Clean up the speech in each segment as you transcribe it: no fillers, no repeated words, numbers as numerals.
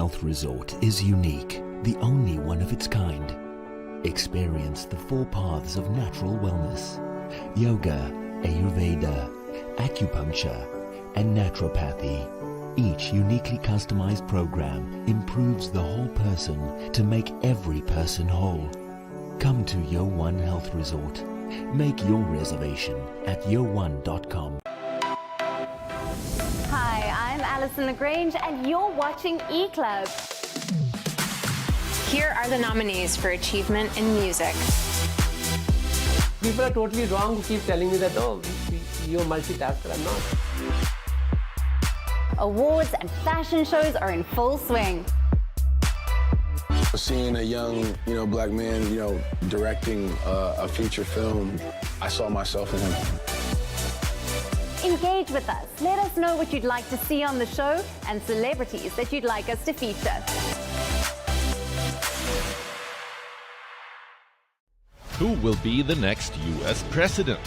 Health Resort is unique, the only one of its kind. Experience the 4 paths of natural wellness: yoga, Ayurveda, acupuncture, and naturopathy. Each uniquely customized program improves the whole person to make every person whole. Come to WION Health Resort. Make your reservation at WION.com. Hi, I'm Alison LaGrange and you're watching E-Club. Here are the nominees for Achievement in Music. People are totally wrong who keep telling me that, oh, you're a multitasker. I'm not. Awards and fashion shows are in full swing. Seeing a young, black man, directing a feature film, I saw myself in him. Engage with us. Let us know what you'd like to see on the show and celebrities that you'd like us to feature. Who will be the next US president?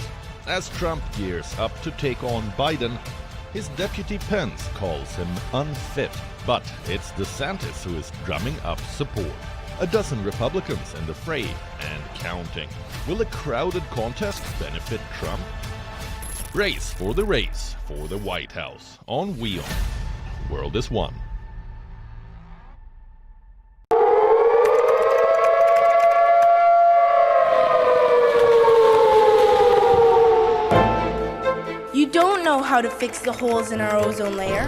As Trump gears up to take on Biden, his deputy Pence calls him unfit. But it's DeSantis who is drumming up support. A dozen Republicans in the fray and counting. Will a crowded contest benefit Trump? Race for the White House on WION. World is One. You don't know how to fix the holes in our ozone layer.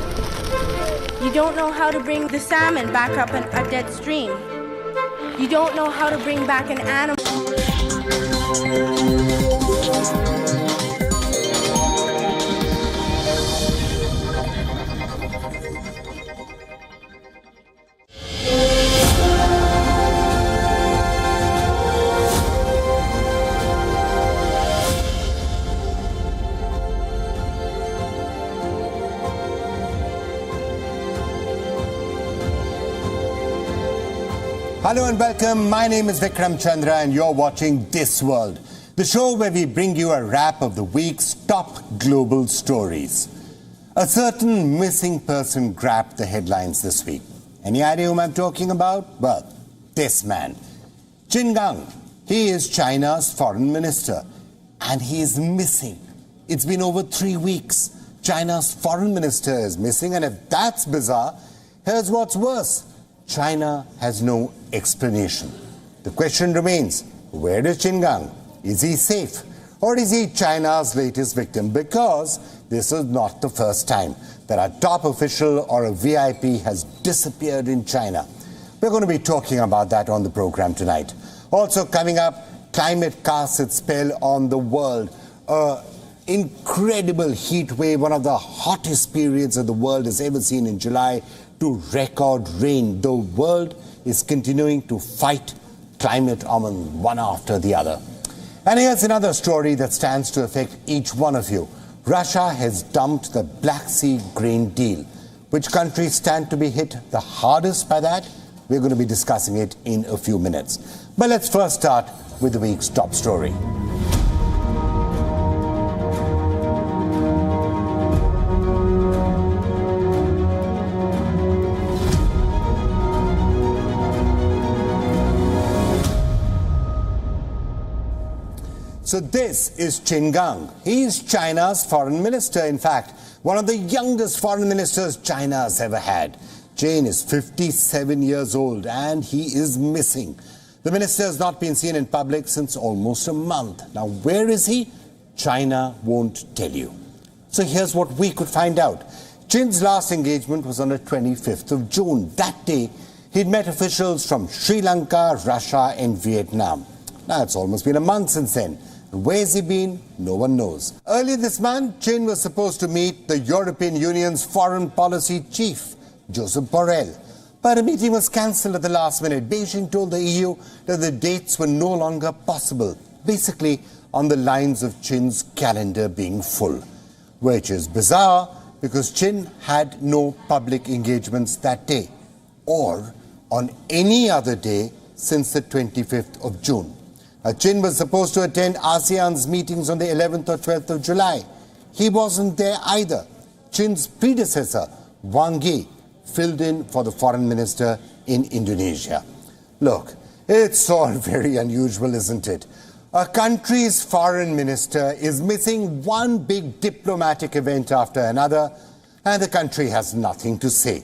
You don't know how to bring the salmon back up a dead stream. You don't know how to bring back an animal. Hello and welcome. My name is Vikram Chandra and you're watching This World, the show where we bring you a wrap of the week's top global stories. A certain missing person grabbed the headlines this week. Any idea whom I'm talking about? Well, this man, Qin Gang. He is China's foreign minister and he is missing. It's been over 3 weeks. China's foreign minister is missing, and if that's bizarre, here's what's worse. China has no explanation. The question remains, where is Qin Gang? Is he safe? Or is he China's latest victim? Because this is not the first time that a top official or a VIP has disappeared in China. We're going to be talking about that on the program tonight. Also coming up, climate casts its spell on the world. Incredible heat wave, one of the hottest periods that the world has ever seen in July, to record rain. The world is continuing to fight climate almond one after the other. And here's another story that stands to affect each one of you. Russia has dumped the Black Sea grain deal. Which countries stand to be hit the hardest by that? We're going to be discussing it in a few minutes. But let's first start with the week's top story. So this is Qin Gang. He is China's foreign minister, in fact, one of the youngest foreign ministers China has ever had. Qin is 57 years old and he is missing. The minister has not been seen in public since almost a month. Now, where is he? China won't tell you. So here's what we could find out. Qin's last engagement was on the 25th of June. That day, he'd met officials from Sri Lanka, Russia and Vietnam. Now, it's almost been a month since then. Where's he been? No one knows. Earlier this month, Qin was supposed to meet the European Union's foreign policy chief, Josep Borrell. But a meeting was cancelled at the last minute. Beijing told the EU that the dates were no longer possible, basically on the lines of Qin's calendar being full. Which is bizarre because Qin had no public engagements that day or on any other day since the 25th of June. Qin was supposed to attend ASEAN's meetings on the 11th or 12th of July. He wasn't there either. Qin's predecessor, Wang Yi, filled in for the foreign minister in Indonesia. Look, it's all very unusual, isn't it? A country's foreign minister is missing one big diplomatic event after another, and the country has nothing to say.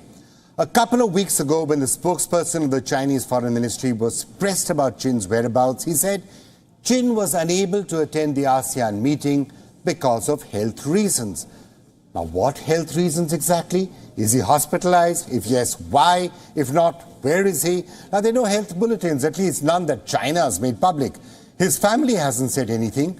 A couple of weeks ago, when the spokesperson of the Chinese Foreign Ministry was pressed about Qin's whereabouts, he said Qin was unable to attend the ASEAN meeting because of health reasons. Now, what health reasons exactly? Is he hospitalized? If yes, why? If not, where is he? Now, there are no health bulletins, at least none that China has made public. His family hasn't said anything,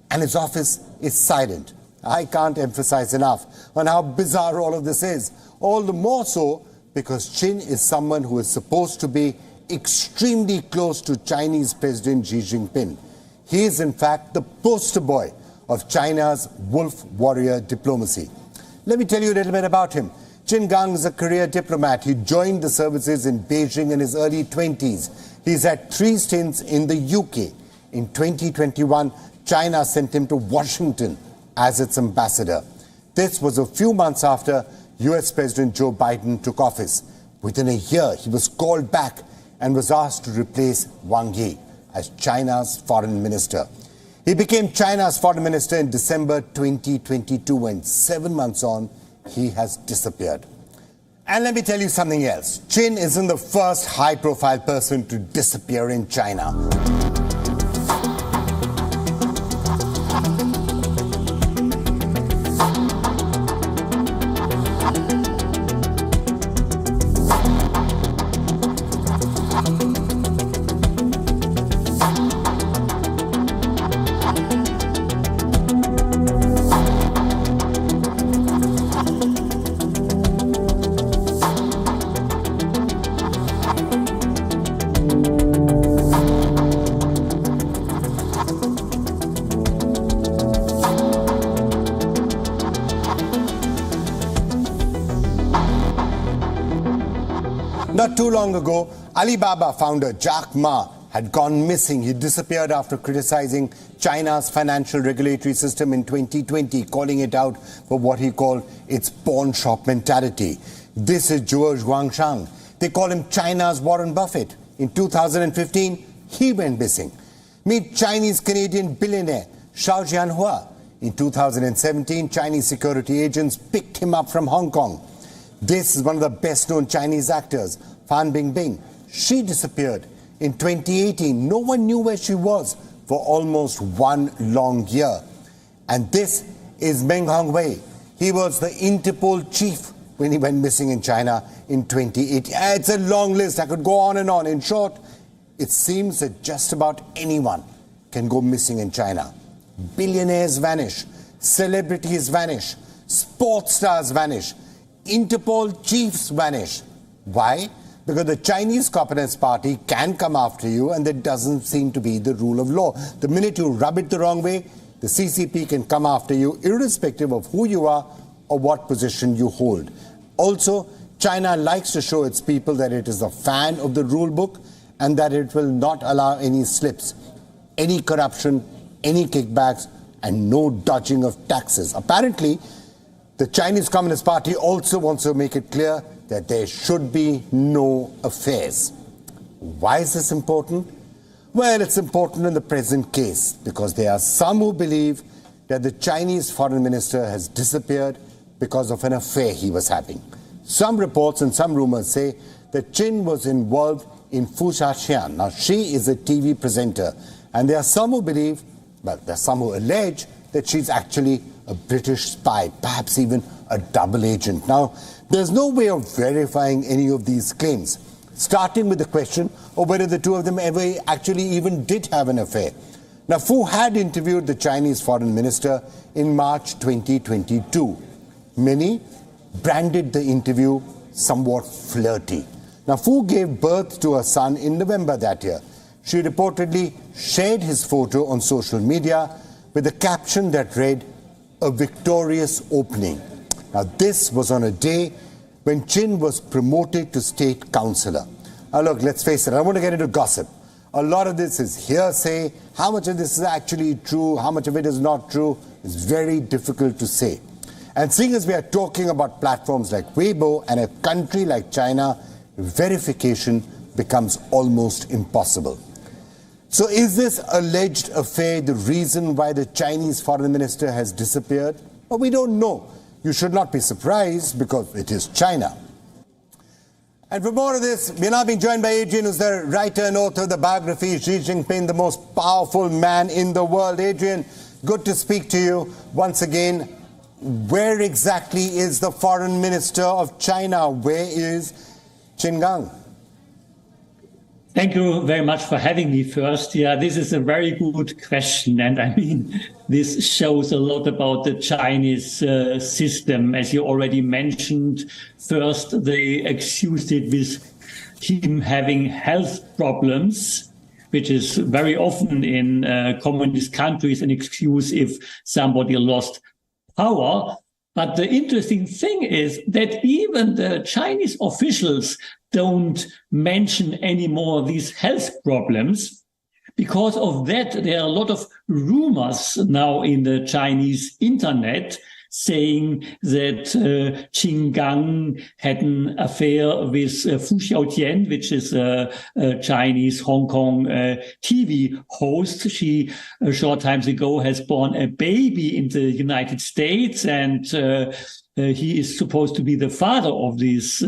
and his office is silent. I can't emphasize enough on how bizarre all of this is. All the more so because Qin is someone who is supposed to be extremely close to Chinese President Xi Jinping. He is, in fact, the poster boy of China's wolf warrior diplomacy. Let me tell you a little bit about him. Qin Gang is a career diplomat. He joined the services in Beijing in his early 20s. He's had 3 stints in the UK. In 2021, China sent him to Washington as its ambassador. This was a few months after US President Joe Biden took office. Within a year, he was called back and was asked to replace Wang Yi as China's foreign minister. He became China's foreign minister in December 2022, and 7 months on, he has disappeared. And let me tell you something else. Qin isn't the first high-profile person to disappear in China. Not too long ago, Alibaba founder Jack Ma had gone missing. He disappeared after criticizing China's financial regulatory system in 2020, calling it out for what he called its pawn shop mentality. This is George Guangshang. They call him China's Warren Buffett. In 2015, he went missing. Meet Chinese-Canadian billionaire Shao Jianhua. In 2017, Chinese security agents picked him up from Hong Kong. This is one of the best-known Chinese actors, Fan Bingbing. She disappeared. In 2018, no one knew where she was for almost 1 long year. And this is Meng Hongwei. He was the Interpol chief when he went missing in China in 2018. It's a long list. I could go on and on. In short, it seems that just about anyone can go missing in China. Billionaires vanish. Celebrities vanish. Sports stars vanish. Interpol chiefs vanish. Why? Because the Chinese Communist Party can come after you, and that doesn't seem to be the rule of law. The minute you rub it the wrong way, the CCP can come after you irrespective of who you are or what position you hold. Also, China likes to show its people that it is a fan of the rule book and that it will not allow any slips, any corruption, any kickbacks, and no dodging of taxes. Apparently, the Chinese Communist Party also wants to make it clear that there should be no affairs. Why is this important? Well, it's important in the present case because there are some who believe that the Chinese foreign minister has disappeared because of an affair he was having. Some reports and some rumors say that Qin was involved in Fu Shaxian. Now, she is a TV presenter, and there are some who believe, well, there are some who allege that she's actually a British spy, perhaps even a double agent. Now, there's no way of verifying any of these claims, starting with the question of whether the two of them ever actually even did have an affair. Now, Fu had interviewed the Chinese foreign minister in March 2022. Many branded the interview somewhat flirty. Now, Fu gave birth to a son in November that year. She reportedly shared his photo on social media with a caption that read, "A victorious opening." Now, this was on a day when Qin was promoted to state councillor. Now, look, let's face it, I don't want to get into gossip. A lot of this is hearsay. How much of this is actually true, how much of it is not true, is very difficult to say. And seeing as we are talking about platforms like Weibo and a country like China, verification becomes almost impossible. So is this alleged affair the reason why the Chinese foreign minister has disappeared? Well, we don't know. You should not be surprised because it is China. And for more of this, we're now being joined by Adrian, who's the writer and author of the biography, Xi Jinping, the most powerful man in the world. Adrian, good to speak to you once again. Where exactly is the foreign minister of China? Where is Qin Gang? Thank you very much for having me first. Yeah, this is a very good question. And I mean, this shows a lot about the Chinese system. As you already mentioned, first they accused it with him having health problems, which is very often in communist countries an excuse if somebody lost power. But the interesting thing is that even the Chinese officials don't mention anymore these health problems. Because of that, there are a lot of rumors now in the Chinese internet saying that Qin Gang had an affair with Fu Xiaotian, which is a Chinese Hong Kong TV host. She, a short time ago, has born a baby in the United States, and he is supposed to be the father of this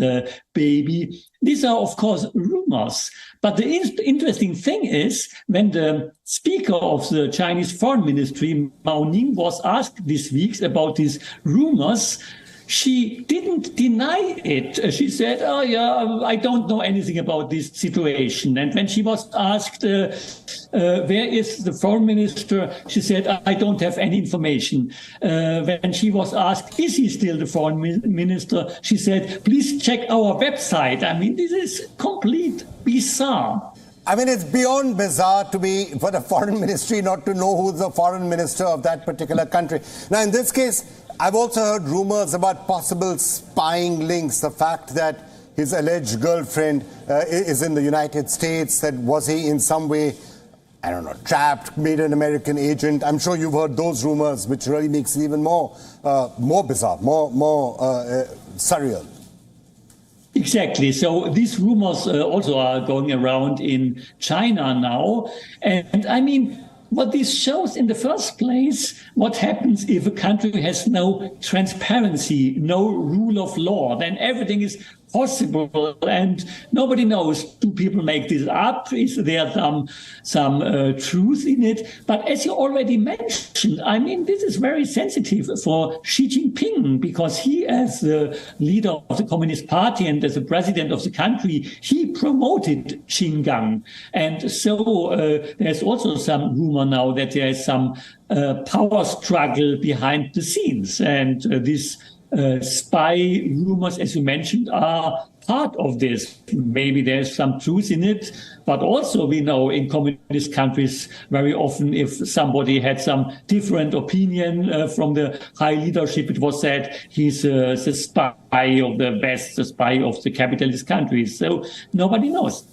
baby. These are, of course, rumors. But the interesting thing is, when the speaker of the Chinese Foreign Ministry, Mao Ning, was asked this week about these rumors, she didn't deny it. She said, oh, yeah, I don't know anything about this situation. And when she was asked, where is the foreign minister, she said, I don't have any information. When she was asked, is he still the foreign minister, she said, please check our website. I mean, this is complete bizarre. I mean, it's beyond bizarre for the foreign ministry not to know who's the foreign minister of that particular country. Now, in this case, I've also heard rumors about possible spying links. The fact that his alleged girlfriend is in the United States, that was he in some way, I don't know, trapped, made an American agent. I'm sure you've heard those rumors, which really makes it even more bizarre, more surreal. Exactly. So these rumors also are going around in China now. And I mean, what this shows in the first place, what happens if a country has no transparency, no rule of law, then everything is possible and nobody knows, do people make this up? Is there some truth in it? But as you already mentioned, I mean, this is very sensitive for Xi Jinping because he, as the leader of the Communist Party and as the president of the country, he promoted Qin Gang. And so there's also some rumor now that there is some power struggle behind the scenes. And this spy rumors, as you mentioned, are part of this. Maybe there's some truth in it, but also we know in communist countries very often if somebody had some different opinion from the high leadership, it was said he's the spy of the West, the spy of the capitalist countries. So nobody knows.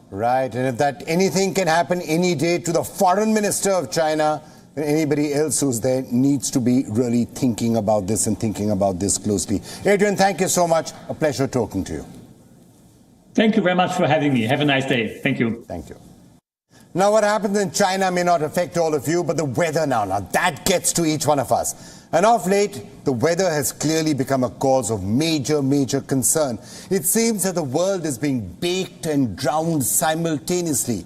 Right, and if that anything can happen any day to the foreign minister of China, anybody else who's there needs to be really thinking about this and thinking about this closely. Adrian, thank you so much. A pleasure talking to you. Thank you very much for having me. Have a nice day. Thank you. Thank you. Now, what happens in China may not affect all of you, but the weather now that gets to each one of us. And of late, the weather has clearly become a cause of major concern. It seems that the world is being baked and drowned simultaneously.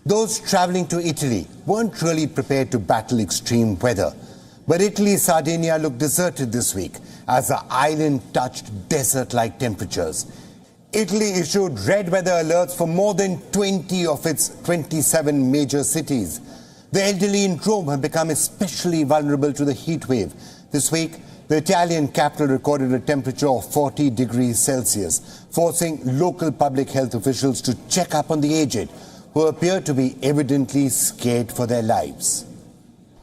Those traveling to Italy weren't really prepared to battle extreme weather. But Italy's Sardinia looked deserted this week as the island touched desert-like temperatures. Italy issued red weather alerts for more than 20 of its 27 major cities. The elderly in Rome have become especially vulnerable to the heat wave. This week, the Italian capital recorded a temperature of 40 degrees Celsius, forcing local public health officials to check up on the aged, who appear to be evidently scared for their lives.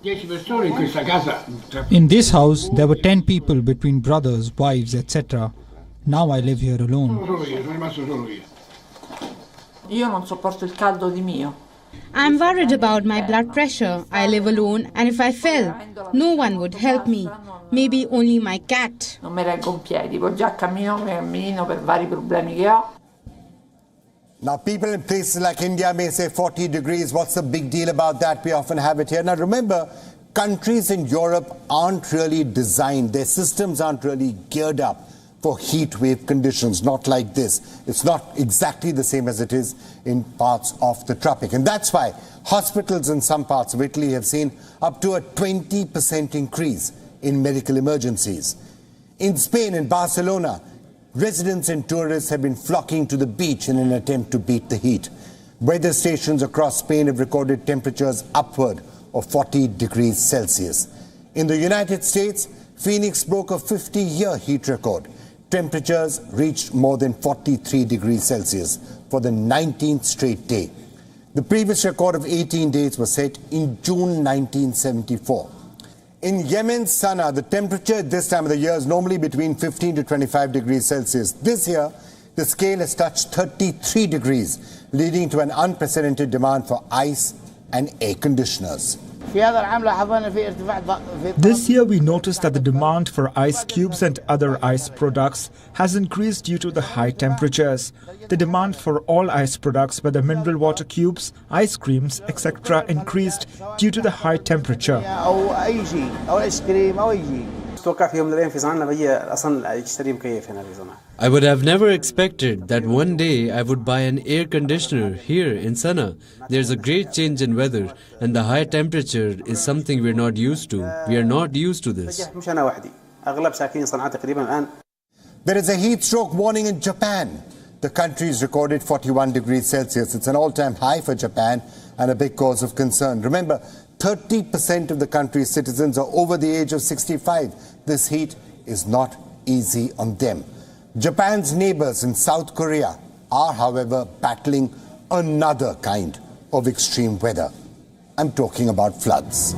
In this house, there were 10 people between brothers, wives, etc. Now I live here alone. Io non sopporto il caldo di mio. I'm worried about my blood pressure. I live alone, and if I fell, no one would help me. Maybe only my cat. Non mi reggo in piedi, poi già cammino per vari problemi che ho. Now, people in places like India may say 40 degrees. What's the big deal about that? We often have it here. Now, remember, countries in Europe aren't really designed. Their systems aren't really geared up for heat wave conditions, not like this. It's not exactly the same as it is in parts of the tropic. And that's why hospitals in some parts of Italy have seen up to a 20% increase in medical emergencies. In Spain, in Barcelona, residents and tourists have been flocking to the beach in an attempt to beat the heat. Weather stations across Spain have recorded temperatures upward of 40 degrees Celsius. In the United States, Phoenix broke a 50-year heat record. Temperatures reached more than 43 degrees Celsius for the 19th straight day. The previous record of 18 days was set in June 1974. In Yemen's Sana'a, the temperature at this time of the year is normally between 15 to 25 degrees Celsius. This year, the scale has touched 33 degrees, leading to an unprecedented demand for ice and air conditioners. This year we noticed that the demand for ice cubes and other ice products has increased due to the high temperatures. The demand for all ice products, whether mineral water cubes, ice creams, etc., increased due to the high temperature. I would have never expected that one day I would buy an air conditioner here in Sana'a. There's a great change in weather, and the high temperature is something we're not used to. We are not used to this. There is a heat stroke warning in Japan. The country's recorded 41 degrees Celsius. It's an all-time high for Japan and a big cause of concern. Remember, 30% of the country's citizens are over the age of 65. This heat is not easy on them. Japan's neighbors in South Korea are, however, battling another kind of extreme weather. I'm talking about floods.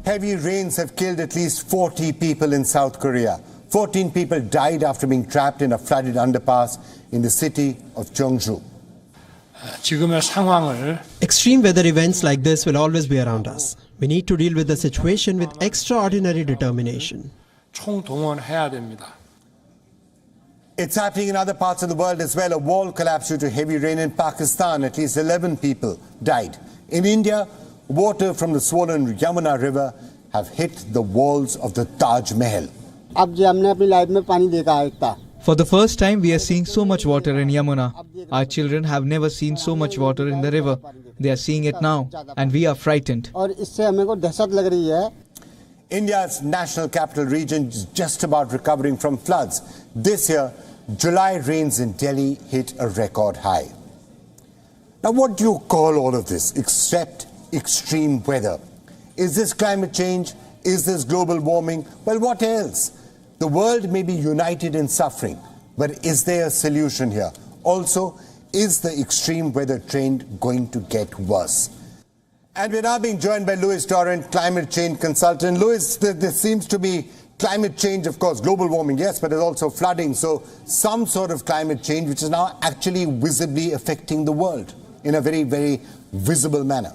Heavy rains have killed at least 40 people in South Korea. 14 people died after being trapped in a flooded underpass in the city of Jeongju. Extreme weather events like this will always be around us. We need to deal with the situation with extraordinary determination. It's happening in other parts of the world as well. A wall collapsed due to heavy rain in Pakistan. At least 11 people died. In India, water from the swollen Yamuna River have hit the walls of the Taj Mahal. For the first time, we are seeing so much water in Yamuna. Our children have never seen so much water in the river. They are seeing it now, and we are frightened. India's national capital region is just about recovering from floods. This year, July rains in Delhi hit a record high. Now, what do you call all of this except extreme weather? Is this climate change? Is this global warming? Well, what else? The world may be united in suffering, but is there a solution here? Also, is the extreme weather trend going to get worse? And we're now being joined by Louis Torrent, climate change consultant. Louis, there seems to be climate change, of course, global warming, yes, but there's also flooding. So some sort of climate change which is now actually visibly affecting the world in a very, very visible manner.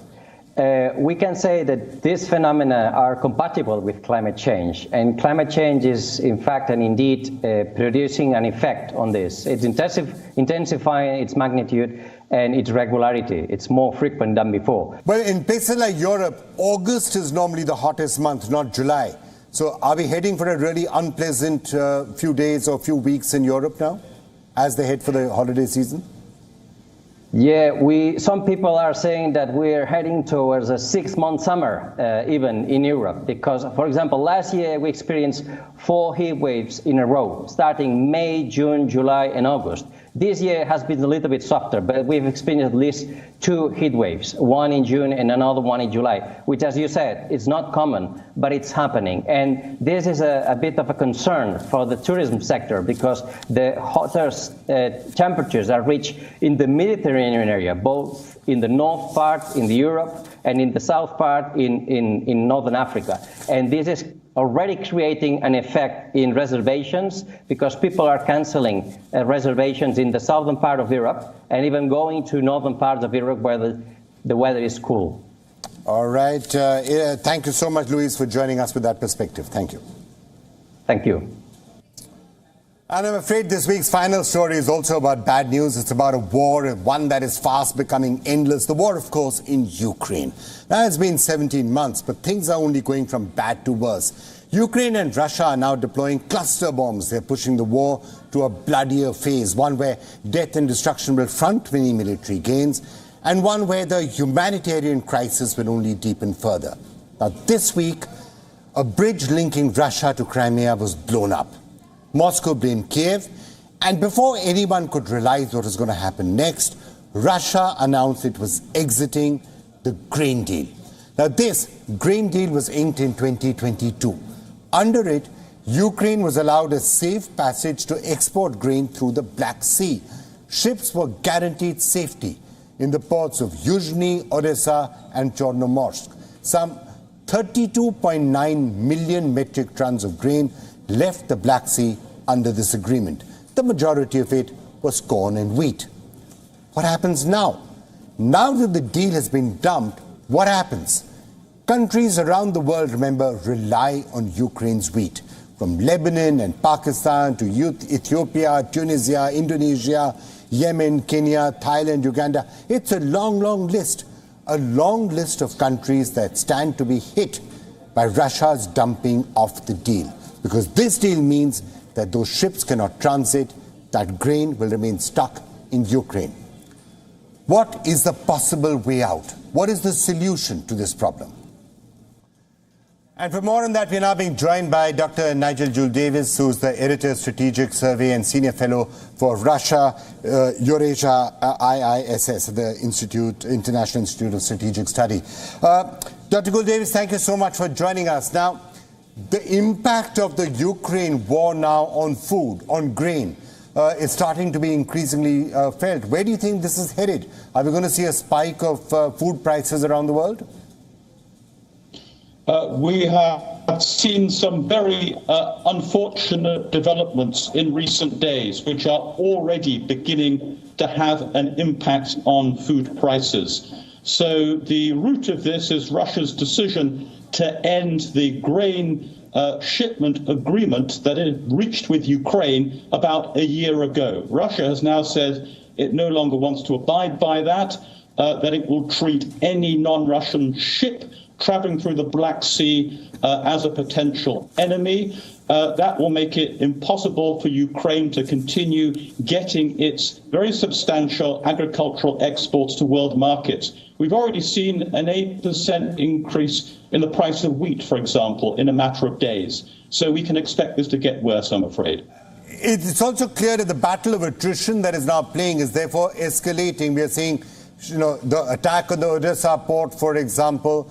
We can say that these phenomena are compatible with climate change, and climate change is in fact and indeed producing an effect on this. It's intensifying its magnitude and its regularity. It's more frequent than before. Well, in places like Europe, August is normally the hottest month, not July. So are we heading for a really unpleasant few days or few weeks in Europe now as they head for the holiday season? Yeah, some people are saying that we're heading towards a 6-month summer, even in Europe, because, for example, last year we experienced 4 heat waves in a row, starting May, June, July, and August. This year has been a little bit softer, but we've experienced at least two heat waves, one in June and another one in July, which, as you said, is not common, but it's happening. And this is a bit of a concern for the tourism sector because the hotter temperatures are reached in the Mediterranean area, both in the north part in Europe and in the south part in Northern Africa. And this is already creating an effect in reservations because people are canceling reservations in the southern part of Europe and even going to northern parts of Europe where the weather is cool. All right. Thank you so much, Luis, for joining us with that perspective. Thank you. Thank you. And I'm afraid this week's final story is also about bad news. It's about a war, one that is fast becoming endless. The war, of course, in Ukraine. Now, it's been 17 months, but things are only going from bad to worse. Ukraine and Russia are now deploying cluster bombs. They're pushing the war to a bloodier phase, one where death and destruction will front many military gains, and one where the humanitarian crisis will only deepen further. Now, this week, a bridge linking Russia to Crimea was blown up. Moscow blamed Kiev, and before anyone could realize what was going to happen next, Russia announced it was exiting the grain deal. Now, this grain deal was inked in 2022. Under it, Ukraine was allowed a safe passage to export grain through the Black Sea. Ships were guaranteed safety in the ports of Yuzhny, Odessa, and Chornomorsk. Some 32.9 million metric tons of grain left the Black Sea under this agreement. The majority of it was corn and wheat. What happens now? Now that the deal has been dumped, what happens? Countries around the world, remember, rely on Ukraine's wheat. From Lebanon and Pakistan to Ethiopia, Tunisia, Indonesia, Yemen, Kenya, Thailand, Uganda. It's a long, long list. A long list of countries that stand to be hit by Russia's dumping of the deal. Because this deal means that those ships cannot transit, that grain will remain stuck in Ukraine. What is the possible way out? What is the solution to this problem? And for more on that, we're now being joined by Dr. Nigel Jules-Davis, who's the editor, Strategic Survey and Senior Fellow for Russia, Eurasia, IISS, the International Institute of Strategic Study. Dr. Jules-Davis, thank you so much for joining us. Now, the impact of the Ukraine war now on food, on grain, is starting to be increasingly felt. Where do you think this is headed? Are we going to see a spike of food prices around the world? We have seen some very unfortunate developments in recent days, which are already beginning to have an impact on food prices. So the root of this is Russia's decision to end the grain shipment agreement that it reached with Ukraine about a year ago. Russia has now said it no longer wants to abide by that, that it will treat any non-Russian ship traveling through the Black Sea as a potential enemy. That will make it impossible for Ukraine to continue getting its very substantial agricultural exports to world markets. We've already seen an 8% increase in the price of wheat, for example, in a matter of days. So we can expect this to get worse, I'm afraid. It's also clear that the battle of attrition that is now playing is therefore escalating. We are seeing, the attack on the Odessa port, for example.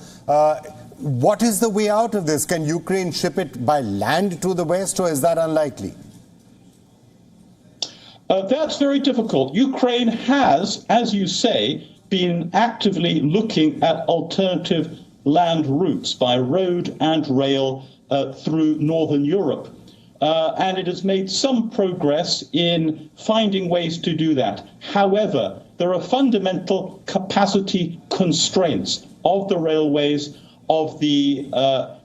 What is the way out of this? Can Ukraine ship it by land to the West, or is that unlikely? That's very difficult. Ukraine has, as you say, been actively looking at alternative land routes by road and rail through northern Europe. And it has made some progress in finding ways to do that. However, there are fundamental capacity constraints of the railways, of the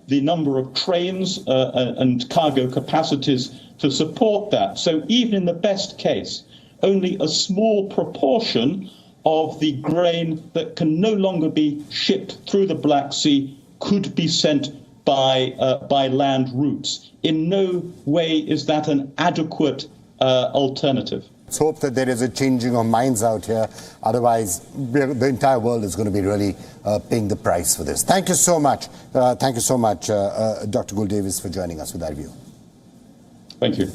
number of trains and cargo capacities to support that. So even in the best case, only a small proportion of the grain that can no longer be shipped through the Black Sea could be sent by land routes. In no way is that an adequate alternative. Let's hope that there is a changing of minds out here. Otherwise, the entire world is going to be really paying the price for this. Thank you so much. Thank you so much, Dr. Jules-Davis, for joining us with that view. Thank you.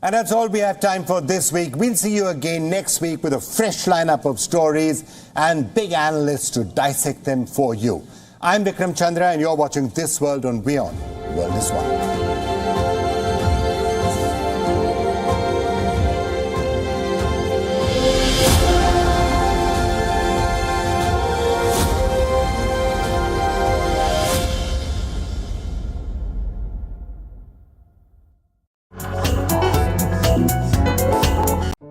And that's all we have time for this week. We'll see you again next week with a fresh lineup of stories and big analysts to dissect them for you. I'm Vikram Chandra, and you're watching This World on WION. The World is One.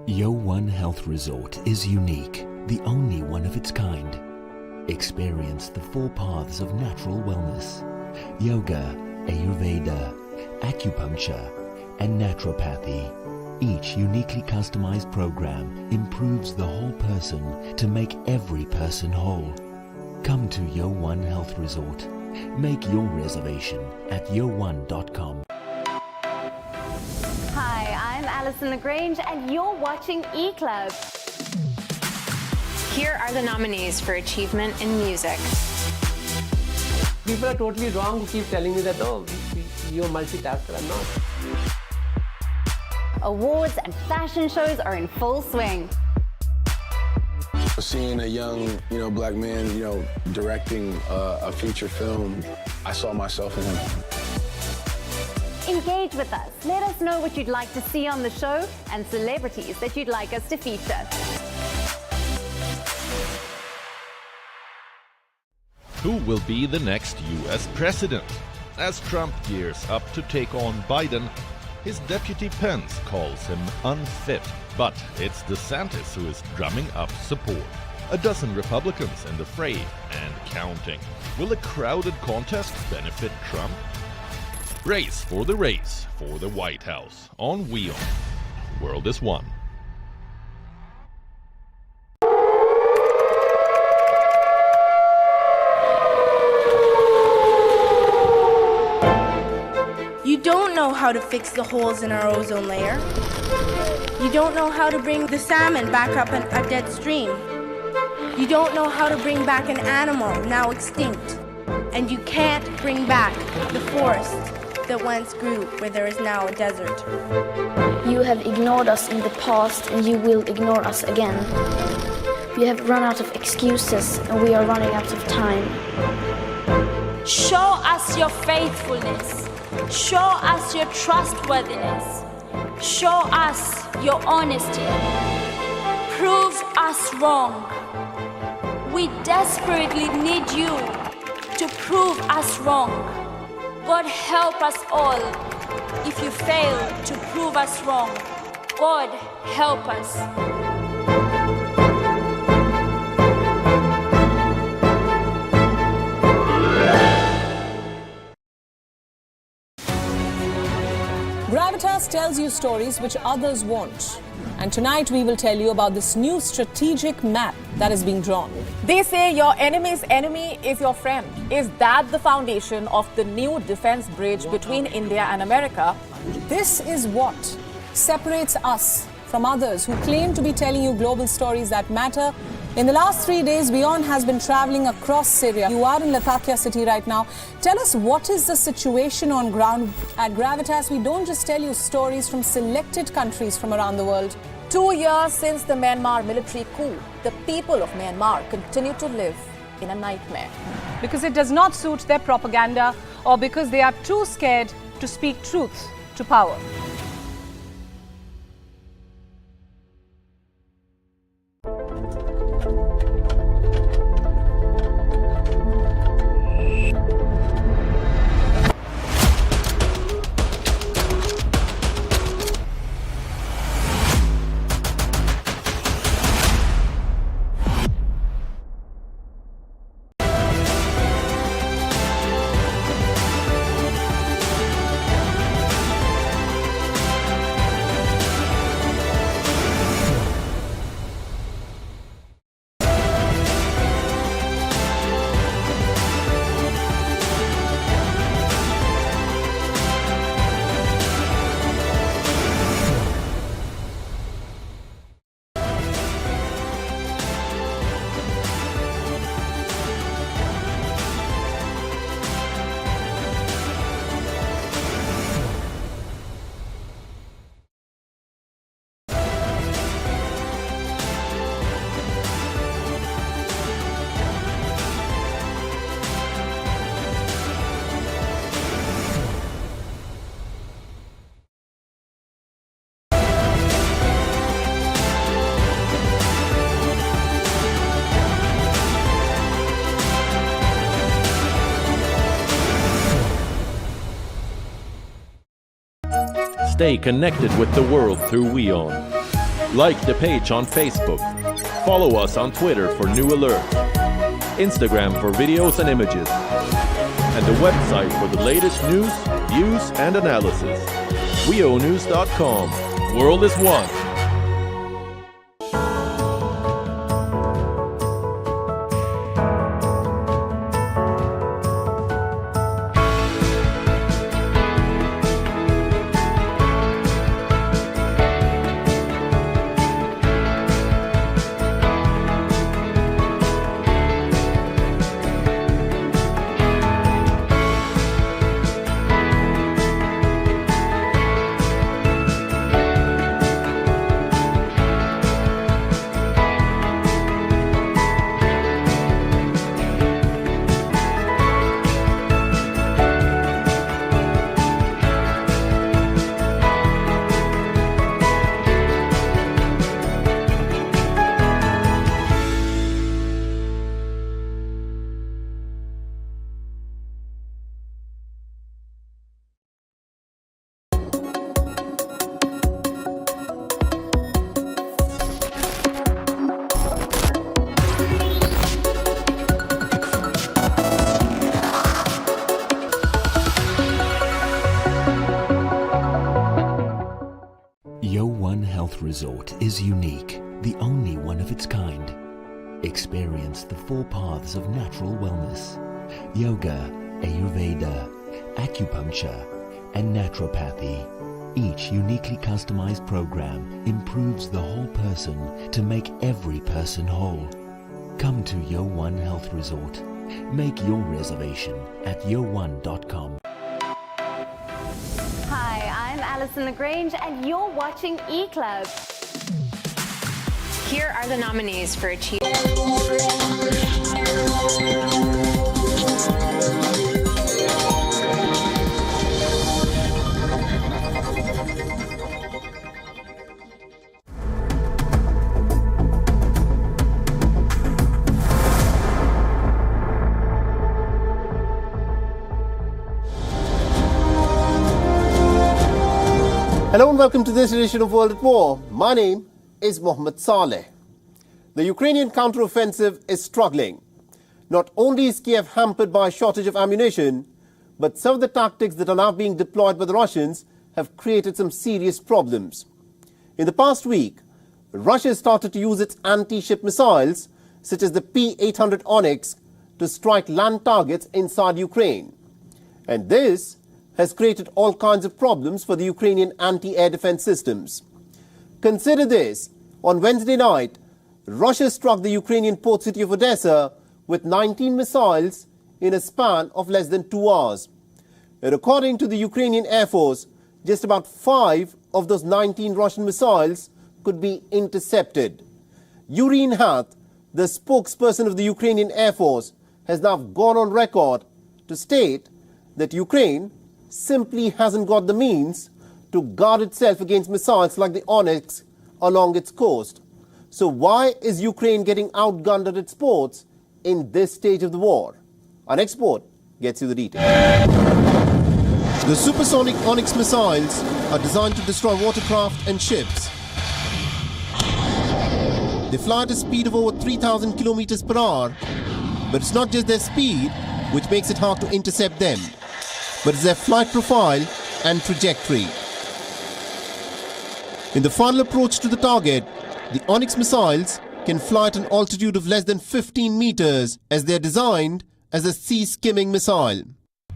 WION Health Resort is unique, the only one of its kind. Experience the 4 paths of natural wellness: yoga, Ayurveda, acupuncture, and naturopathy. Each uniquely customized program improves the whole person to make every person whole. Come to WION Health Resort. Make your reservation at WION.com. Hi, I'm Alison Lagrange, and you're watching E-Club. Here are the nominees for achievement in music. People are totally wrong who keep telling me that, oh, you're multitasker. I'm not. Awards and fashion shows are in full swing. Seeing a young, black man, directing a feature film, I saw myself in him. Engage with us. Let us know what you'd like to see on the show and celebrities that you'd like us to feature. Who will be the next US president? As Trump gears up to take on Biden, his deputy Pence calls him unfit. But it's DeSantis who is drumming up support. A dozen Republicans in the fray and counting. Will a crowded contest benefit Trump? Race for the White House on WION. The World is One. You don't know how to fix the holes in our ozone layer. You don't know how to bring the salmon back up a dead stream. You don't know how to bring back an animal now extinct. And you can't bring back the forest that once grew where there is now a desert. You have ignored us in the past, and you will ignore us again. We have run out of excuses, and we are running out of time. Show us your faithfulness. Show us your trustworthiness. Show us your honesty. Prove us wrong. We desperately need you to prove us wrong. God help us all. If you fail to prove us wrong, God help us. Gravitas tells you stories which others won't. And tonight we will tell you about this new strategic map that is being drawn. They say your enemy's enemy is your friend. Is that the foundation of the new defense bridge between India and America? This is what separates us from others who claim to be telling you global stories that matter. In the last 3 days, WION has been traveling across Syria. You are in Latakia city right now. Tell us, what is the situation on ground? At Gravitas, we don't just tell you stories from selected countries from around the world. 2 years since the Myanmar military coup, the people of Myanmar continue to live in a nightmare. Because it does not suit their propaganda, or because they are too scared to speak truth to power. Stay connected with the world through WION. Like the page on Facebook. Follow us on Twitter for new alerts. Instagram for videos and images. And the website for the latest news, views and analysis. WIONews.com. World is one. WION Health Resort is unique, the only one of its kind. Experience the 4 paths of natural wellness: yoga, Ayurveda, acupuncture, and naturopathy. Each uniquely customized program improves the whole person to make every person whole. Come to WION Health Resort. Make your reservation at WION.com. Hi, I'm Alison Lagrange and you're watching eClub. Here are the nominees for Achievement. Hello and welcome to this edition of World at War. My name is Mohammed Saleh. The Ukrainian counteroffensive is struggling. Not only is Kiev hampered by a shortage of ammunition, but some of the tactics that are now being deployed by the Russians have created some serious problems. In the past week, Russia started to use its anti-ship missiles, such as the P-800 Onyx, to strike land targets inside Ukraine. And this has created all kinds of problems for the Ukrainian anti-air defense systems. Consider this. On Wednesday night, Russia struck the Ukrainian port city of Odessa with 19 missiles in a span of less than 2 hours. And according to the Ukrainian Air Force, just about 5 of those 19 Russian missiles could be intercepted. Yuri Inhat, the spokesperson of the Ukrainian Air Force, has now gone on record to state that Ukraine simply hasn't got the means to guard itself against missiles like the Onyx along its coast. So why is Ukraine getting outgunned at its ports in this stage of the war? Our next report gets you the details. The supersonic Onyx missiles are designed to destroy watercraft and ships. They fly at a speed of over 3,000 kilometers per hour, but it's not just their speed which makes it hard to intercept them, but it's their flight profile and trajectory. In the final approach to the target, the Onyx missiles can fly at an altitude of less than 15 meters as they are designed as a sea-skimming missile.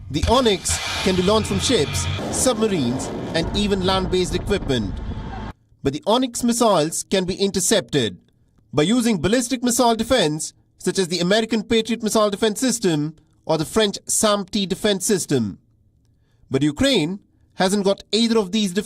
The Onyx can be launched from ships, submarines and even land-based equipment. But the Onyx missiles can be intercepted by using ballistic missile defense such as the American Patriot missile defense system or the French SAMP-T defense system. But Ukraine hasn't got either of these defense